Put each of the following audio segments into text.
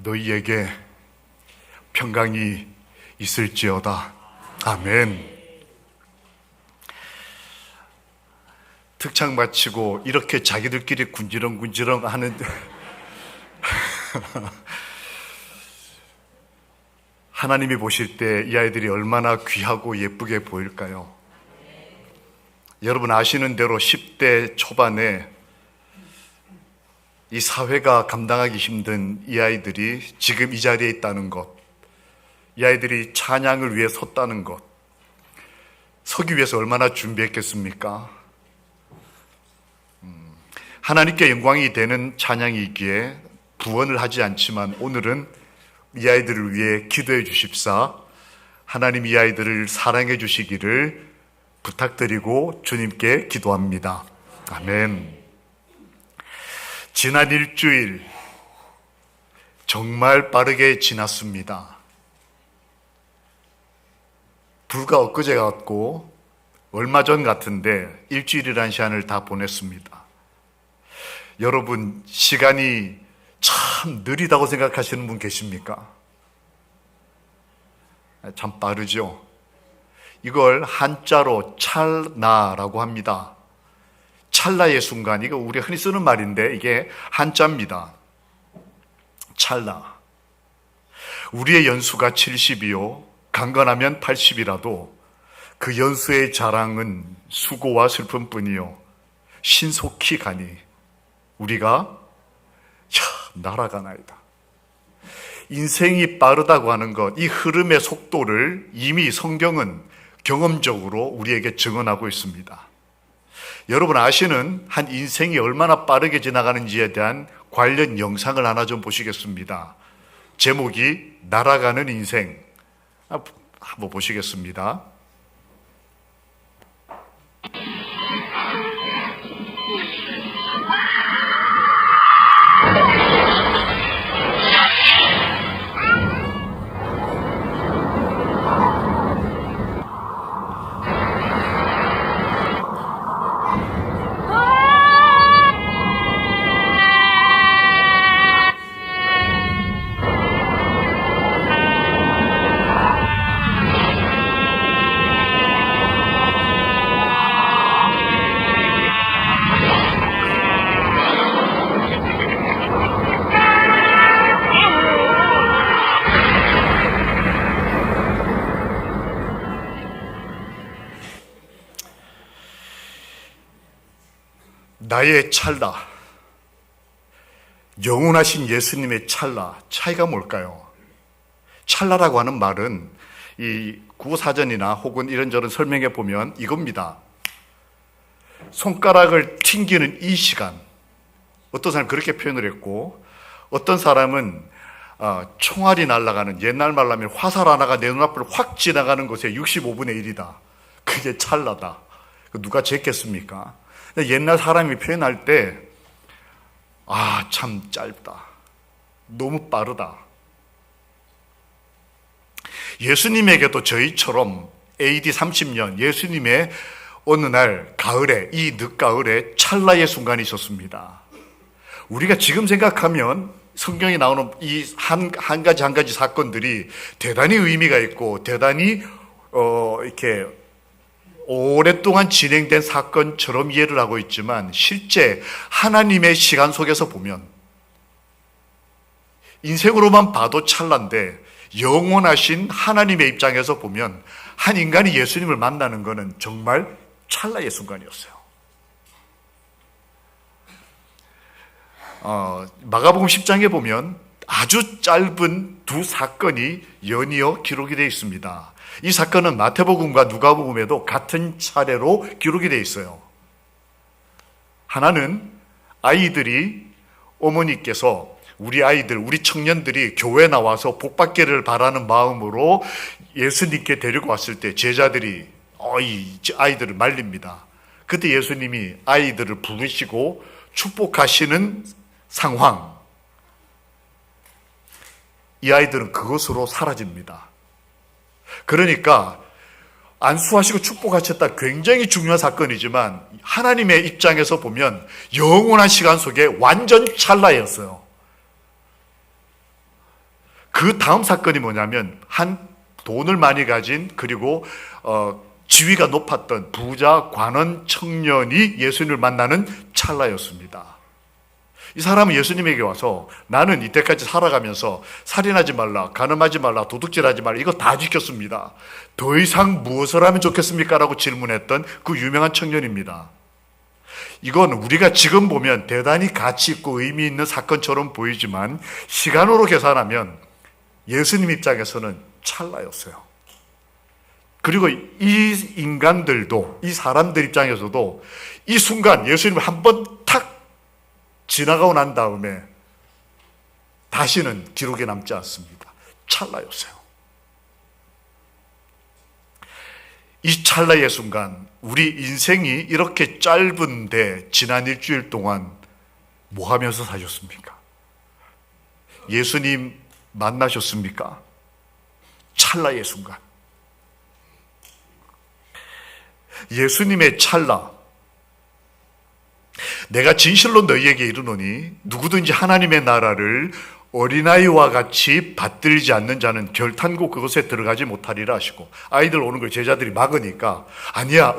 너희에게 평강이 있을지어다. 아멘. 특창 마치고 이렇게 자기들끼리 군지렁군지렁 하는 하나님이 보실 때 이 아이들이 얼마나 귀하고 예쁘게 보일까요? 여러분 아시는 대로 10대 초반에 이 사회가 감당하기 힘든 이 아이들이 지금 이 자리에 있다는 것, 이 아이들이 찬양을 위해 섰다는 것, 서기 위해서 얼마나 준비했겠습니까? 하나님께 영광이 되는 찬양이기에 부언을 하지 않지만 오늘은 이 아이들을 위해 기도해 주십사 하나님 이 아이들을 사랑해 주시기를 부탁드리고 주님께 기도합니다. 아멘. 지난 일주일 정말 빠르게 지났습니다. 불과 엊그제 같고 얼마 전 같은데 일주일이라는 시간을 다 보냈습니다. 여러분 시간이 참 느리다고 생각하시는 분 계십니까? 참 빠르죠. 이걸 한자로 찰나라고 합니다. 찰나의 순간, 이거 우리가 흔히 쓰는 말인데 이게 한자입니다. 찰나. 우리의 연수가 70이요 강건하면 80이라도 그 연수의 자랑은 수고와 슬픔뿐이요 신속히 가니 우리가 날아가나이다. 인생이 빠르다고 하는 것, 이 흐름의 속도를 이미 성경은 경험적으로 우리에게 증언하고 있습니다. 여러분 아시는 한 인생이 얼마나 빠르게 지나가는지에 대한 관련 영상을 하나 좀 보시겠습니다. 제목이 날아가는 인생. 한번 보시겠습니다. 나의 찰나, 영원하신 예수님의 찰나, 차이가 뭘까요? 찰나라고 하는 말은 이 구사전이나 혹은 이런저런 설명해 보면 이겁니다. 손가락을 튕기는 이 시간, 어떤 사람은 그렇게 표현을 했고 어떤 사람은 총알이 날아가는, 옛날 말로 하면 화살 하나가 내 눈앞을 확 지나가는 것에 65분의 1이다. 그게 찰나다. 누가 쟀겠습니까? 옛날 사람이 표현할 때 참 짧다, 너무 빠르다. 예수님에게도 저희처럼 AD 30년 예수님의 어느 날 가을에, 이 늦가을에 찰나의 순간이 있었습니다. 우리가 지금 생각하면 성경에 나오는 이 한 가지 사건들이 대단히 의미가 있고 대단히 이렇게 오랫동안 진행된 사건처럼 이해를 하고 있지만 실제 하나님의 시간 속에서 보면 인생으로만 봐도 찰나인데 영원하신 하나님의 입장에서 보면 한 인간이 예수님을 만나는 것은 정말 찰나의 순간이었어요. 마가복음 10장에 보면 아주 짧은 두 사건이 연이어 기록이 되어 있습니다. 이 사건은 마태복음과 누가복음에도 같은 차례로 기록이 되어 있어요. 하나는 아이들이, 어머니께서 우리 아이들, 우리 청년들이 교회 나와서 복 받기를 바라는 마음으로 예수님께 데리고 왔을 때 제자들이 이 아이들을 말립니다. 그때 예수님이 아이들을 부르시고 축복하시는 상황, 이 아이들은 그것으로 사라집니다. 그러니까 안수하시고 축복하셨다, 굉장히 중요한 사건이지만 하나님의 입장에서 보면 영원한 시간 속에 완전 찰나였어요. 그 다음 사건이 뭐냐면 한 돈을 많이 가진 그리고 지위가 높았던 부자 관원 청년이 예수님을 만나는 찰나였습니다. 이 사람은 예수님에게 와서 나는 이때까지 살아가면서 살인하지 말라, 간음하지 말라, 도둑질하지 말라 이거 다 지켰습니다. 더 이상 무엇을 하면 좋겠습니까? 라고 질문했던 그 유명한 청년입니다. 이건 우리가 지금 보면 대단히 가치 있고 의미 있는 사건처럼 보이지만 시간으로 계산하면 예수님 입장에서는 찰나였어요. 그리고 이 인간들도, 이 사람들 입장에서도 이 순간 예수님을 한번 탁 지나가고 난 다음에 다시는 기록에 남지 않습니다. 찰나였어요. 이 찰나의 순간, 우리 인생이 이렇게 짧은데 지난 일주일 동안 뭐 하면서 사셨습니까? 예수님 만나셨습니까? 찰나의 순간. 예수님의 찰나. 내가 진실로 너희에게 이르노니 누구든지 하나님의 나라를 어린아이와 같이 받들지 않는 자는 결탄코 그것에 들어가지 못하리라 하시고, 아이들 오는 걸 제자들이 막으니까 아니야,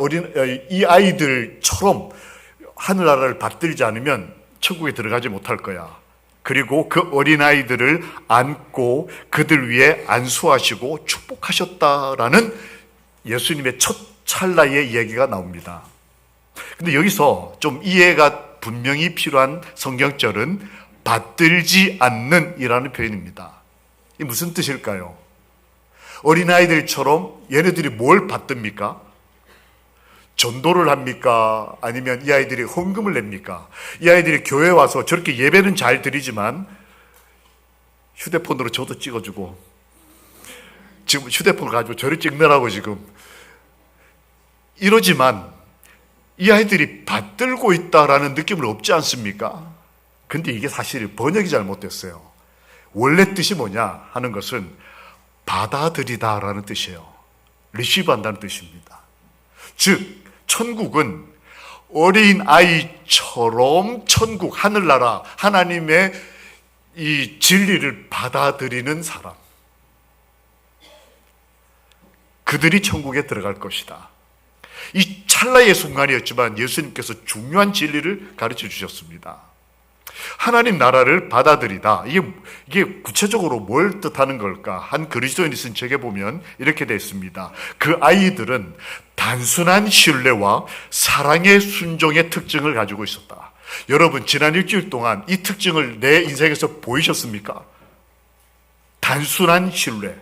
이 아이들처럼 하늘나라를 받들지 않으면 천국에 들어가지 못할 거야. 그리고 그 어린아이들을 안고 그들 위에 안수하시고 축복하셨다라는 예수님의 첫 찰나의 얘기가 나옵니다. 근데 여기서 좀 이해가 분명히 필요한 성경절은 받들지 않는 이라는 표현입니다. 이게 무슨 뜻일까요? 어린아이들처럼 얘네들이 뭘 받듭니까? 전도를 합니까? 아니면 이 아이들이 헌금을 냅니까? 이 아이들이 교회에 와서 저렇게 예배는 잘 드리지만 휴대폰으로 저도 찍어주고, 지금 휴대폰을 가지고 저를 찍느라고 지금 이러지만 이 아이들이 받들고 있다라는 느낌은 없지 않습니까? 근데 이게 사실 번역이 잘못됐어요. 원래 뜻이 뭐냐 하는 것은 받아들이다라는 뜻이에요. 리시브 한다는 뜻입니다. 즉 천국은 어린 아이처럼 천국, 하늘나라, 하나님의 이 진리를 받아들이는 사람, 그들이 천국에 들어갈 것이다. 이 찰나의 순간이었지만 예수님께서 중요한 진리를 가르쳐 주셨습니다. 하나님 나라를 받아들이다. 이게 구체적으로 뭘 뜻하는 걸까? 한 그리스도인이 쓴 책에 보면 이렇게 되어 있습니다. 그 아이들은 단순한 신뢰와 사랑의 순종의 특징을 가지고 있었다. 여러분, 지난 일주일 동안 이 특징을 내 인생에서 보이셨습니까? 단순한 신뢰.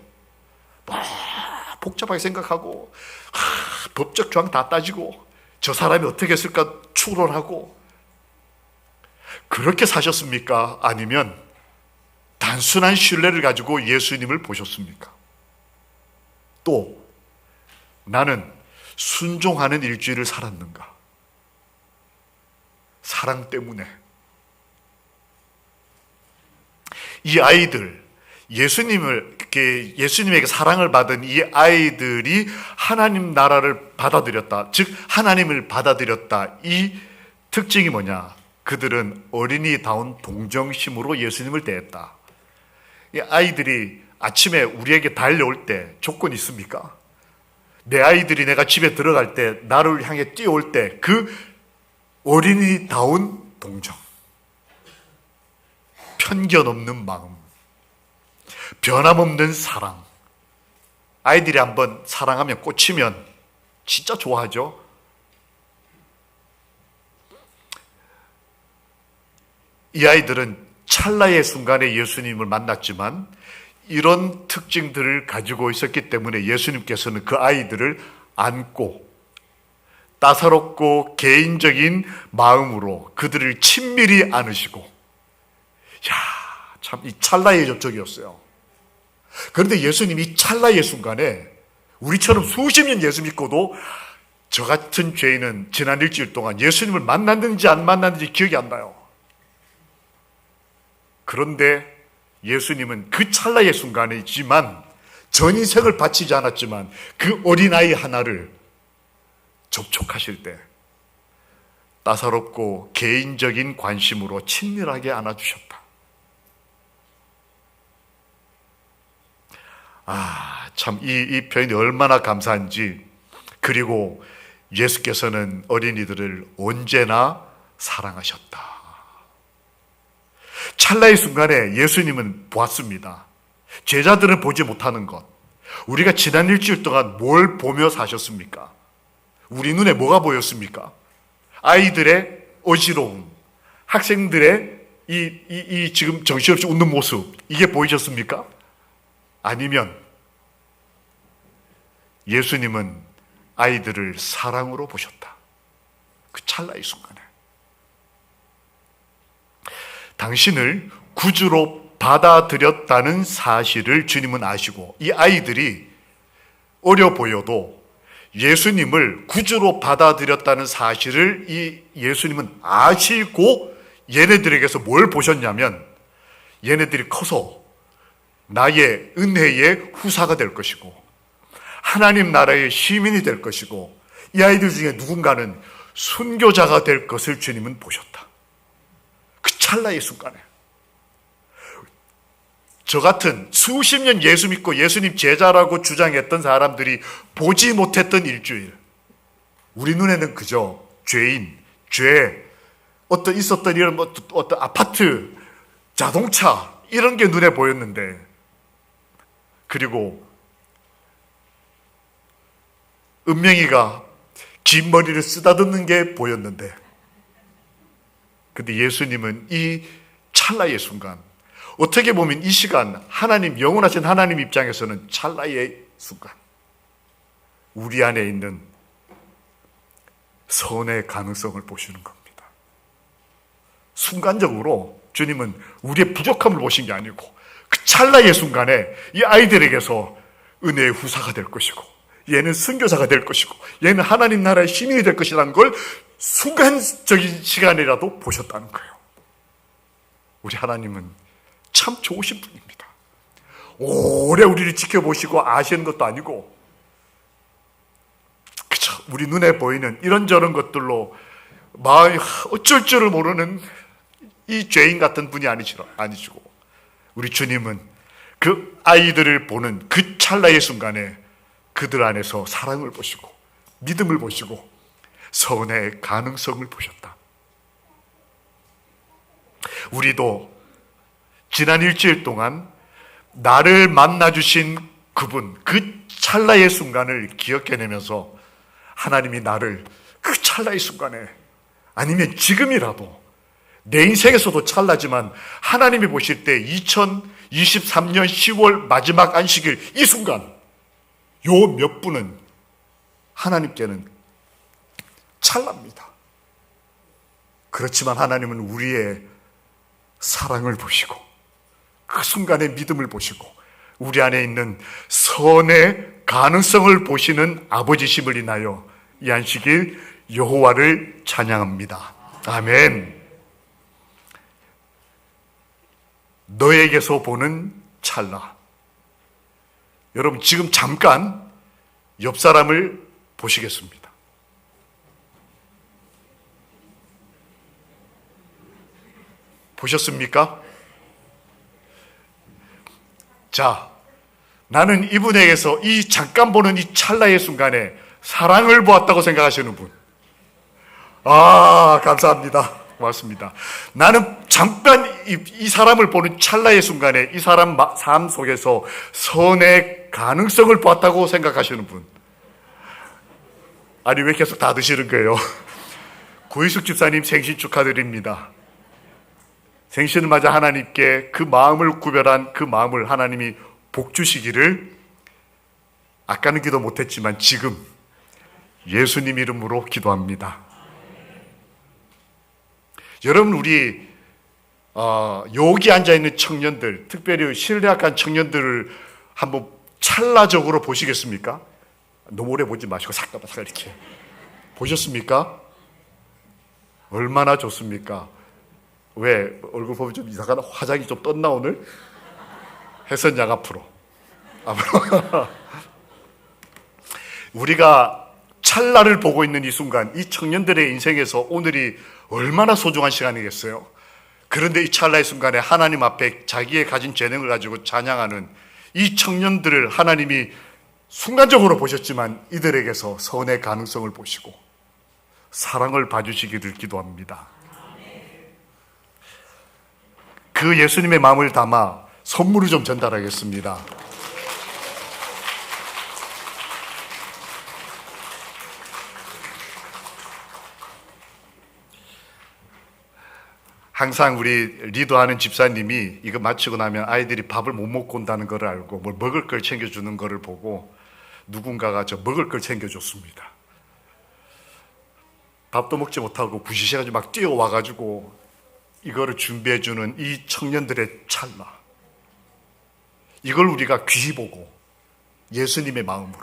복잡하게 생각하고 법적 조항 다 따지고 저 사람이 어떻게 했을까 추론하고, 그렇게 사셨습니까? 아니면 단순한 신뢰를 가지고 예수님을 보셨습니까? 또 나는 순종하는 일주일을 살았는가? 사랑 때문에. 이 아이들, 예수님에게 사랑을 받은 이 아이들이 하나님 나라를 받아들였다. 즉 하나님을 받아들였다. 이 특징이 뭐냐? 그들은 어린이다운 동정심으로 예수님을 대했다. 이 아이들이 아침에 우리에게 달려올 때 조건이 있습니까? 내 아이들이 내가 집에 들어갈 때, 나를 향해 뛰어올 때 그 어린이다운 동정, 편견 없는 마음, 변함없는 사랑. 아이들이 한번 사랑하면 꽂히면 진짜 좋아하죠. 이 아이들은 찰나의 순간에 예수님을 만났지만 이런 특징들을 가지고 있었기 때문에 예수님께서는 그 아이들을 안고 따사롭고 개인적인 마음으로 그들을 친밀히 안으시고, 참 이 찰나의 접촉이었어요. 그런데 예수님이 이 찰나의 순간에 우리처럼 수십 년 예수 믿고도 저 같은 죄인은 지난 일주일 동안 예수님을 만났는지 안 만났는지 기억이 안 나요. 그런데 예수님은 그 찰나의 순간이지만 전 인생을 바치지 않았지만 그 어린아이 하나를 접촉하실 때 따사롭고 개인적인 관심으로 친밀하게 안아주셨다. 참 이 표현이 얼마나 감사한지. 그리고 예수께서는 어린이들을 언제나 사랑하셨다. 찰나의 순간에 예수님은 보았습니다. 제자들은 보지 못하는 것. 우리가 지난 일주일 동안 뭘 보며 사셨습니까? 우리 눈에 뭐가 보였습니까? 아이들의 어지러움, 학생들의 이 지금 정신없이 웃는 모습, 이게 보이셨습니까? 아니면 예수님은 아이들을 사랑으로 보셨다. 그 찰나의 순간에. 당신을 구주로 받아들였다는 사실을 주님은 아시고, 이 아이들이 어려 보여도 예수님을 구주로 받아들였다는 사실을 이 예수님은 아시고 얘네들에게서 뭘 보셨냐면, 얘네들이 커서 나의 은혜의 후사가 될 것이고 하나님 나라의 시민이 될 것이고, 이 아이들 중에 누군가는 순교자가 될 것을 주님은 보셨다. 그 찰나의 순간에. 저 같은 수십 년 예수 믿고 예수님 제자라고 주장했던 사람들이 보지 못했던 일주일, 우리 눈에는 그저 죄인, 죄, 어떤 있었던 이런 어떤 아파트, 자동차 이런 게 눈에 보였는데, 그리고 은명이가 긴 머리를 쓰다듬는 게 보였는데, 근데 예수님은 이 찰나의 순간, 어떻게 보면 이 시간 하나님, 영원하신 하나님 입장에서는 찰나의 순간, 우리 안에 있는 선의 가능성을 보시는 겁니다. 순간적으로 주님은 우리의 부족함을 보신 게 아니고 그 찰나의 순간에 이 아이들에게서 은혜의 후사가 될 것이고, 얘는 선교사가 될 것이고, 얘는 하나님 나라의 시민이 될 것이라는 걸 순간적인 시간이라도 보셨다는 거예요. 우리 하나님은 참 좋으신 분입니다. 오래 우리를 지켜보시고 아시는 것도 아니고, 그저 우리 눈에 보이는 이런저런 것들로 마음이 어쩔 줄을 모르는 이 죄인 같은 분이 아니시고, 우리 주님은 그 아이들을 보는 그 찰나의 순간에 그들 안에서 사랑을 보시고 믿음을 보시고 선의 가능성을 보셨다. 우리도 지난 일주일 동안 나를 만나주신 그분, 그 찰나의 순간을 기억해내면서 하나님이 나를 그 찰나의 순간에, 아니면 지금이라도 내 인생에서도 찰나지만 하나님이 보실 때 2023년 10월 마지막 안식일 이 순간, 요 몇 분은 하나님께는 찰납니다. 그렇지만 하나님은 우리의 사랑을 보시고 그 순간의 믿음을 보시고 우리 안에 있는 선의 가능성을 보시는 아버지심을 인하여 이 안식일 여호와를 찬양합니다. 아멘. 너에게서 보는 찰나. 여러분, 지금 잠깐 옆 사람을 보시겠습니다. 보셨습니까? 자, 나는 이분에게서 이 잠깐 보는 이 찰나의 순간에 사랑을 보았다고 생각하시는 분. 감사합니다. 고맙습니다. 나는 잠깐 이 사람을 보는 찰나의 순간에 이 사람 삶 속에서 선의 가능성을 보았다고 생각하시는 분. 아니, 왜 계속 다 드시는 거예요? 구희숙 집사님 생신 축하드립니다. 생신을 맞아 하나님께 그 마음을 구별한 그 마음을 하나님이 복 주시기를, 아까는 기도 못했지만 지금 예수님 이름으로 기도합니다. 여러분, 우리 여기 앉아있는 청년들, 특별히 신뢰학관 청년들을 한번 찰나적으로 보시겠습니까? 너무 오래 보지 마시고 잠깐 이렇게 보셨습니까? 얼마나 좋습니까? 왜 얼굴 보면 좀 이상하나? 화장이 좀 떴나 오늘? 혜선 양 앞으로. 우리가 찰나를 보고 있는 이 순간, 이 청년들의 인생에서 오늘이 얼마나 소중한 시간이겠어요? 그런데 이 찰나의 순간에 하나님 앞에 자기의 가진 재능을 가지고 찬양하는 이 청년들을 하나님이 순간적으로 보셨지만 이들에게서 선의 가능성을 보시고 사랑을 봐주시기를 기도합니다. 그 예수님의 마음을 담아 선물을 좀 전달하겠습니다. 항상 우리 리더하는 집사님이 이거 마치고 나면 아이들이 밥을 못 먹고 온다는 걸 알고 뭘 먹을 걸 챙겨주는 거를 보고 누군가가 저 먹을 걸 챙겨줬습니다. 밥도 먹지 못하고 부시시해가지고 막 뛰어와가지고 이거를 준비해주는 이 청년들의 찰나, 이걸 우리가 귀히 보고 예수님의 마음으로,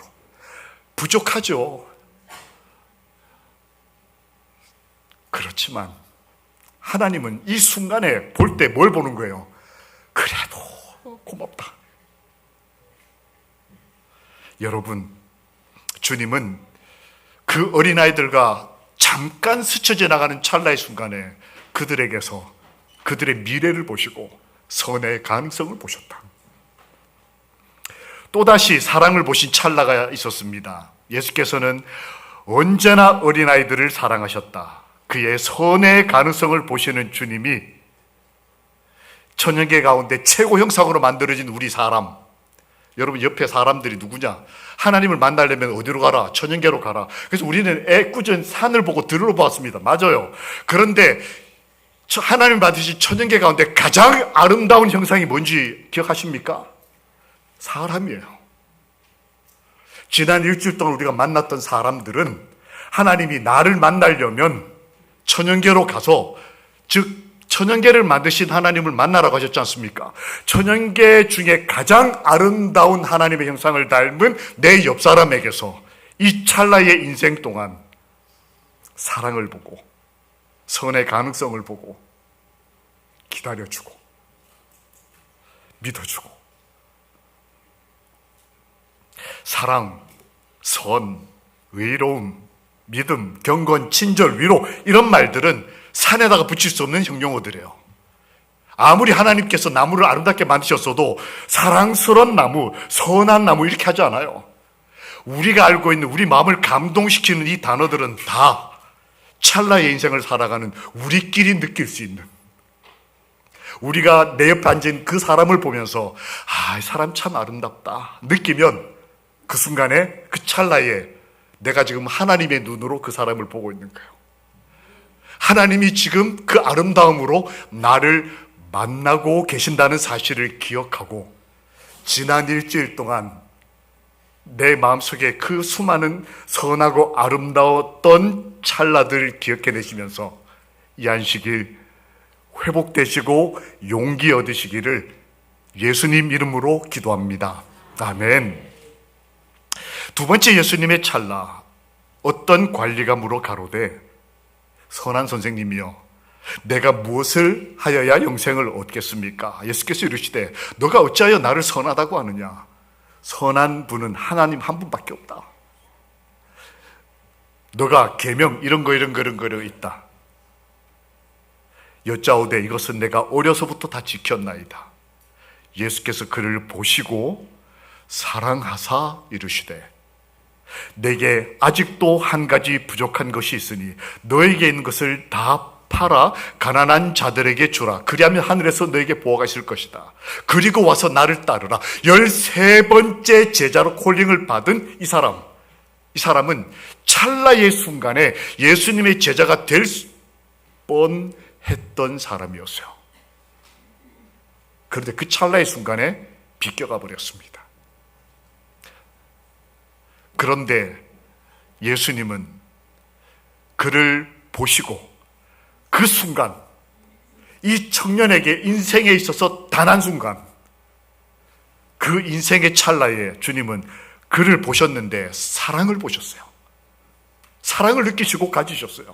부족하죠. 그렇지만 하나님은 이 순간에 볼 때 뭘 보는 거예요? 그래도 고맙다. 여러분, 주님은 그 어린아이들과 잠깐 스쳐 지나가는 찰나의 순간에 그들에게서 그들의 미래를 보시고 선의 가능성을 보셨다. 또다시 사랑을 보신 찰나가 있었습니다. 예수께서는 언제나 어린아이들을 사랑하셨다. 그의 선의 가능성을 보시는 주님이 천연계 가운데 최고 형상으로 만들어진 우리 사람, 여러분 옆에 사람들이 누구냐? 하나님을 만나려면 어디로 가라? 천연계로 가라. 그래서 우리는 애꿎은 산을 보고 들으러 보았습니다. 맞아요. 그런데 하나님 만드신 천연계 가운데 가장 아름다운 형상이 뭔지 기억하십니까? 사람이에요. 지난 일주일 동안 우리가 만났던 사람들은 하나님이 나를 만나려면 천연계로 가서, 즉 천연계를 만드신 하나님을 만나라고 하셨지 않습니까? 천연계 중에 가장 아름다운 하나님의 형상을 닮은 내 옆사람에게서 이 찰나의 인생 동안 사랑을 보고 선의 가능성을 보고 기다려주고 믿어주고, 사랑, 선, 의로움, 믿음, 경건, 친절, 위로, 이런 말들은 산에다가 붙일 수 없는 형용어들이에요. 아무리 하나님께서 나무를 아름답게 만드셨어도 사랑스러운 나무, 선한 나무 이렇게 하지 않아요. 우리가 알고 있는, 우리 마음을 감동시키는 이 단어들은 다 찰나의 인생을 살아가는 우리끼리 느낄 수 있는, 우리가 내 옆에 앉은 그 사람을 보면서 이 사람 참 아름답다 느끼면 그 순간에, 그 찰나에 내가 지금 하나님의 눈으로 그 사람을 보고 있는 거예요. 하나님이 지금 그 아름다움으로 나를 만나고 계신다는 사실을 기억하고, 지난 일주일 동안 내 마음속에 그 수많은 선하고 아름다웠던 찰나들을 기억해내시면서 이 안식일 회복되시고 용기 얻으시기를 예수님 이름으로 기도합니다. 아멘. 두 번째 예수님의 찰나, 어떤 관리가 물어 가로되 선한 선생님이여 내가 무엇을 하여야 영생을 얻겠습니까? 예수께서 이르시되 너가 어찌하여 나를 선하다고 하느냐? 선한 분은 하나님 한 분밖에 없다. 너가 계명 이런 거 있다. 여짜오되 이것은 내가 어려서부터 다 지켰나이다. 예수께서 그를 보시고 사랑하사 이르시되 내게 아직도 한 가지 부족한 것이 있으니 너에게 있는 것을 다 팔아 가난한 자들에게 주라. 그리하면 하늘에서 너에게 보호가 있을 것이다. 그리고 와서 나를 따르라. 13번째 제자로 콜링을 받은 이 사람은 찰나의 순간에 예수님의 제자가 될 뻔했던 사람이었어요. 그런데 그 찰나의 순간에 비껴가 버렸습니다. 그런데 예수님은 그를 보시고 그 순간, 이 청년에게 인생에 있어서 단 한순간, 그 인생의 찰나에 주님은 그를 보셨는데 사랑을 보셨어요. 사랑을 느끼시고 가지셨어요.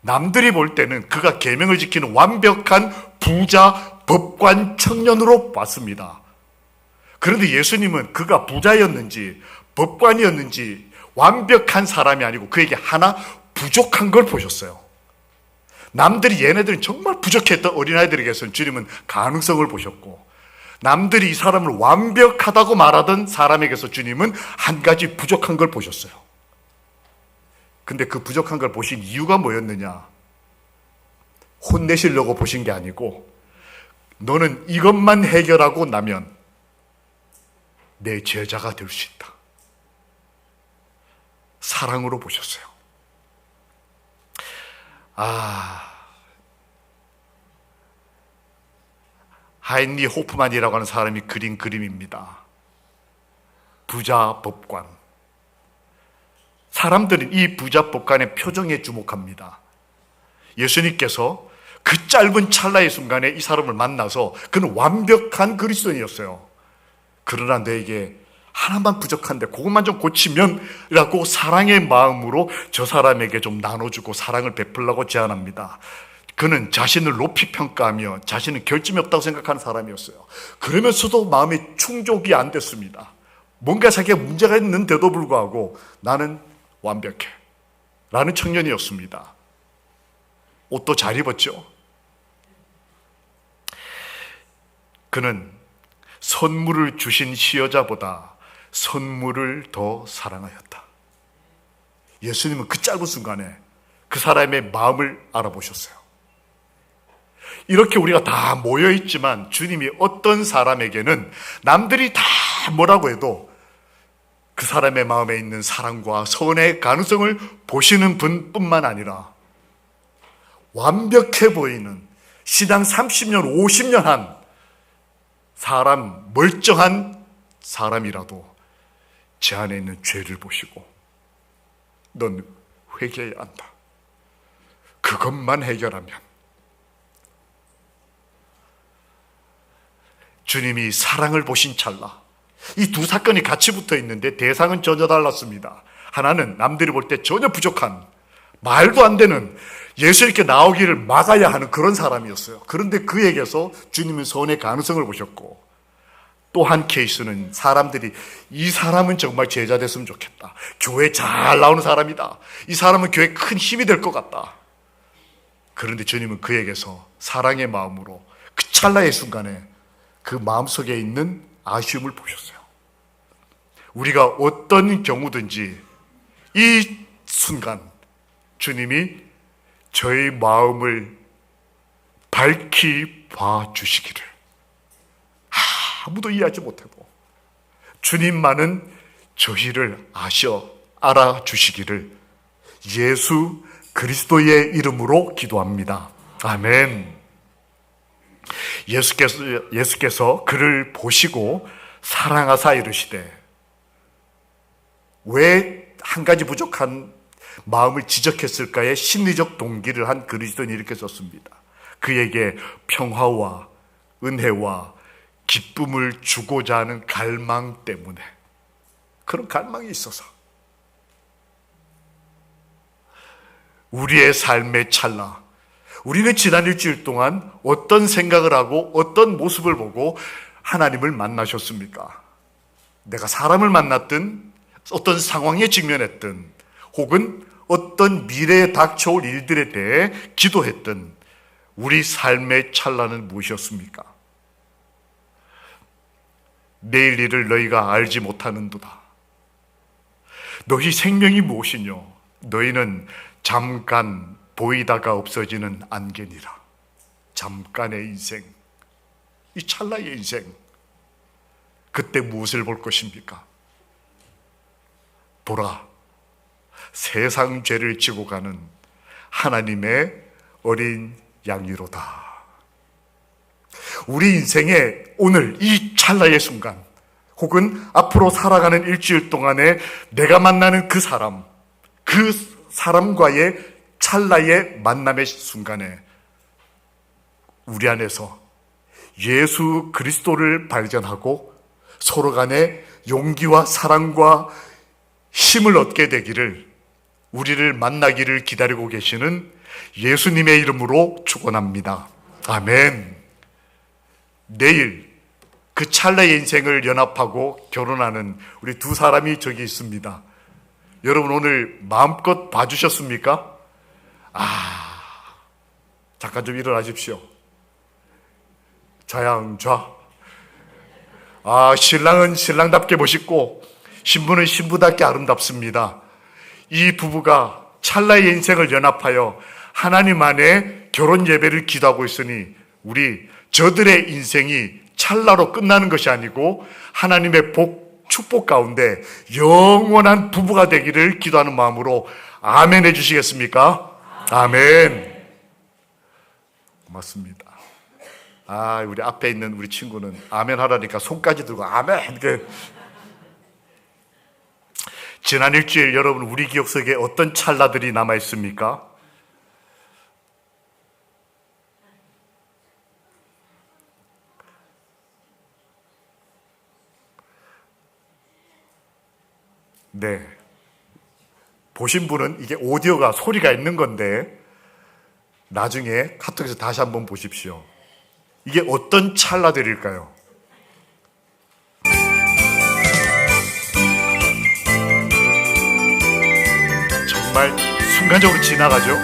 남들이 볼 때는 그가 계명을 지키는 완벽한 부자 법관 청년으로 봤습니다. 그런데 예수님은 그가 부자였는지 법관이었는지 완벽한 사람이 아니고 그에게 하나 부족한 걸 보셨어요. 남들이 얘네들은 정말 부족했던 어린아이들에게서는 주님은 가능성을 보셨고, 남들이 이 사람을 완벽하다고 말하던 사람에게서 주님은 한 가지 부족한 걸 보셨어요. 근데 그 부족한 걸 보신 이유가 뭐였느냐? 혼내시려고 보신 게 아니고, 너는 이것만 해결하고 나면 내 제자가 될 수 있다. 사랑으로 보셨어요. 하인리 호프만이라고 하는 사람이 그린 그림입니다. 부자 법관. 사람들은 이 부자 법관의 표정에 주목합니다. 예수님께서 그 짧은 찰나의 순간에 이 사람을 만나서 그는 완벽한 그리스도인이었어요. 그러나 너에게 하나만 부족한데 그것만 좀 고치면 라고 사랑의 마음으로 저 사람에게 좀 나눠주고 사랑을 베풀라고 제안합니다. 그는 자신을 높이 평가하며 자신은 결점이 없다고 생각하는 사람이었어요. 그러면서도 마음이 충족이 안 됐습니다. 뭔가 자기가 문제가 있는데도 불구하고 나는 완벽해 라는 청년이었습니다. 옷도 잘 입었죠. 그는 선물을 주신 시여자보다 선물을 더 사랑하였다. 예수님은 그 짧은 순간에 그 사람의 마음을 알아보셨어요. 이렇게 우리가 다 모여있지만 주님이 어떤 사람에게는 남들이 다 뭐라고 해도 그 사람의 마음에 있는 사랑과 선의 가능성을 보시는 분뿐만 아니라 완벽해 보이는 신앙 30년, 50년 한 사람, 멀쩡한 사람이라도 제 안에 있는 죄를 보시고 넌 회개해야 한다. 그것만 해결하면 주님이 사랑을 보신 찰나, 이 두 사건이 같이 붙어 있는데 대상은 전혀 달랐습니다. 하나는 남들이 볼 때 전혀 부족한, 말도 안 되는, 예수님께 나오기를 막아야 하는 그런 사람이었어요. 그런데 그에게서 주님은 선의 가능성을 보셨고, 또 한 케이스는 사람들이 이 사람은 정말 제자 됐으면 좋겠다. 교회 잘 나오는 사람이다. 이 사람은 교회에 큰 힘이 될 것 같다. 그런데 주님은 그에게서 사랑의 마음으로 그 찰나의 순간에 그 마음속에 있는 아쉬움을 보셨어요. 우리가 어떤 경우든지 이 순간 주님이 저의 마음을 밝히 봐주시기를, 아무도 이해하지 못해도 주님만은 저희를 알아주시기를 예수 그리스도의 이름으로 기도합니다. 아멘. 예수께서 그를 보시고 사랑하사 이르시되, 왜 한 가지 부족한 마음을 지적했을까의 심리적 동기를 한 그리스도인이 이렇게 썼습니다. 그에게 평화와 은혜와 기쁨을 주고자 하는 갈망 때문에, 그런 갈망이 있어서 우리의 삶의 찰나, 우리는 지난 일주일 동안 어떤 생각을 하고 어떤 모습을 보고 하나님을 만나셨습니까? 내가 사람을 만났든 어떤 상황에 직면했든 혹은 어떤 미래에 닥쳐올 일들에 대해 기도했든 우리 삶의 찰나는 무엇이었습니까? 내일 일을 너희가 알지 못하는도다. 너희 생명이 무엇이뇨? 너희는 잠깐 보이다가 없어지는 안개니라. 잠깐의 인생, 이 찰나의 인생, 그때 무엇을 볼 것입니까? 보라, 세상 죄를 지고 가는 하나님의 어린 양이로다. 우리 인생의 오늘 이 찰나의 순간, 혹은 앞으로 살아가는 일주일 동안에 내가 만나는 그 사람과의 찰나의 만남의 순간에 우리 안에서 예수 그리스도를 발견하고 서로 간에 용기와 사랑과 힘을 얻게 되기를, 우리를 만나기를 기다리고 계시는 예수님의 이름으로 축원합니다. 아멘. 내일 그 찰나의 인생을 연합하고 결혼하는 우리 두 사람이 저기 있습니다. 여러분 오늘 마음껏 봐주셨습니까? 잠깐 좀 일어나십시오. 좌양좌. 신랑은 신랑답게 멋있고 신부는 신부답게 아름답습니다. 이 부부가 찰나의 인생을 연합하여 하나님 안에 결혼 예배를 기도하고 있으니 우리 저들의 인생이 찰나로 끝나는 것이 아니고 하나님의 축복 가운데 영원한 부부가 되기를 기도하는 마음으로 아멘 해주시겠습니까? 아멘. 고맙습니다. 우리 앞에 있는 우리 친구는 아멘 하라니까 손까지 들고 아멘. 지난 일주일 여러분 우리 기억 속에 어떤 찰나들이 남아 있습니까? 네. 보신 분은 이게 오디오가 소리가 있는 건데 나중에 카톡에서 다시 한번 보십시오. 이게 어떤 찰나들일까요? 정말 순간적으로 지나가죠.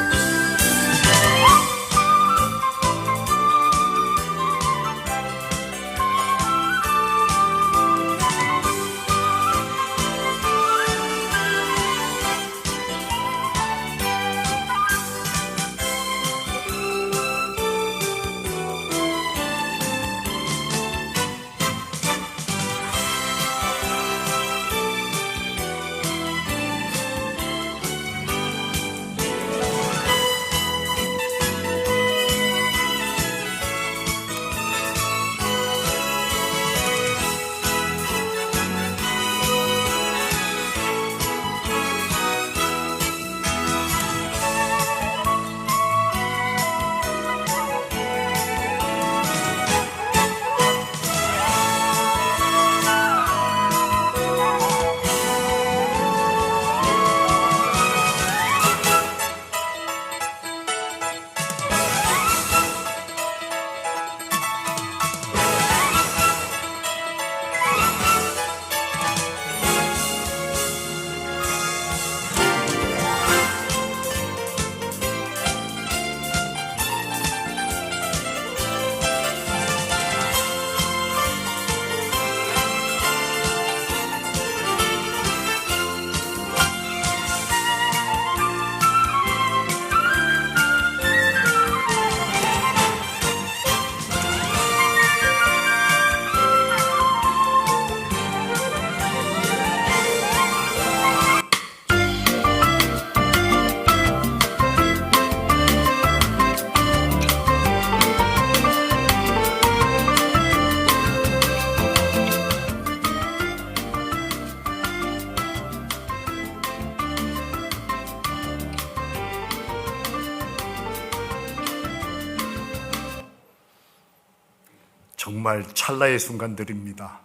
정말 찰나의 순간들입니다.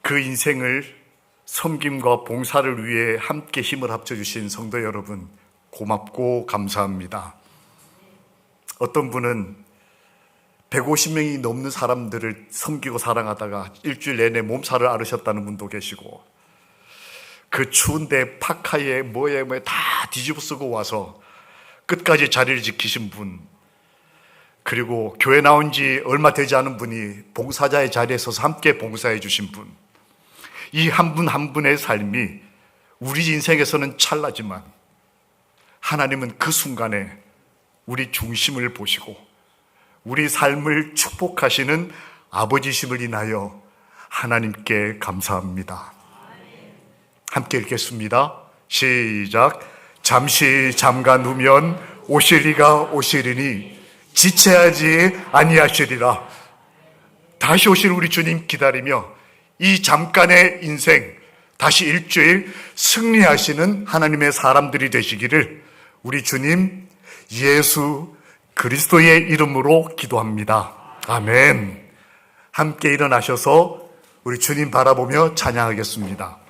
그 인생을 섬김과 봉사를 위해 함께 힘을 합쳐주신 성도 여러분, 고맙고 감사합니다. 어떤 분은 150명이 넘는 사람들을 섬기고 사랑하다가 일주일 내내 몸살을 앓으셨다는 분도 계시고, 그 추운데 파카에 뭐에 다 뒤집어 쓰고 와서 끝까지 자리를 지키신 분, 그리고 교회 나온 지 얼마 되지 않은 분이 봉사자의 자리에 서서 함께 봉사해 주신 분, 이 한 분 한 분의 삶이 우리 인생에서는 찰나지만 하나님은 그 순간에 우리 중심을 보시고 우리 삶을 축복하시는 아버지심을 인하여 하나님께 감사합니다. 함께 읽겠습니다. 시작. 잠시 잠깐 후면 오시리가 오시리니 지체하지 아니하시리라. 다시 오실 우리 주님 기다리며 이 잠깐의 인생, 다시 일주일 승리하시는 하나님의 사람들이 되시기를 우리 주님 예수 그리스도의 이름으로 기도합니다. 아멘. 함께 일어나셔서 우리 주님 바라보며 찬양하겠습니다.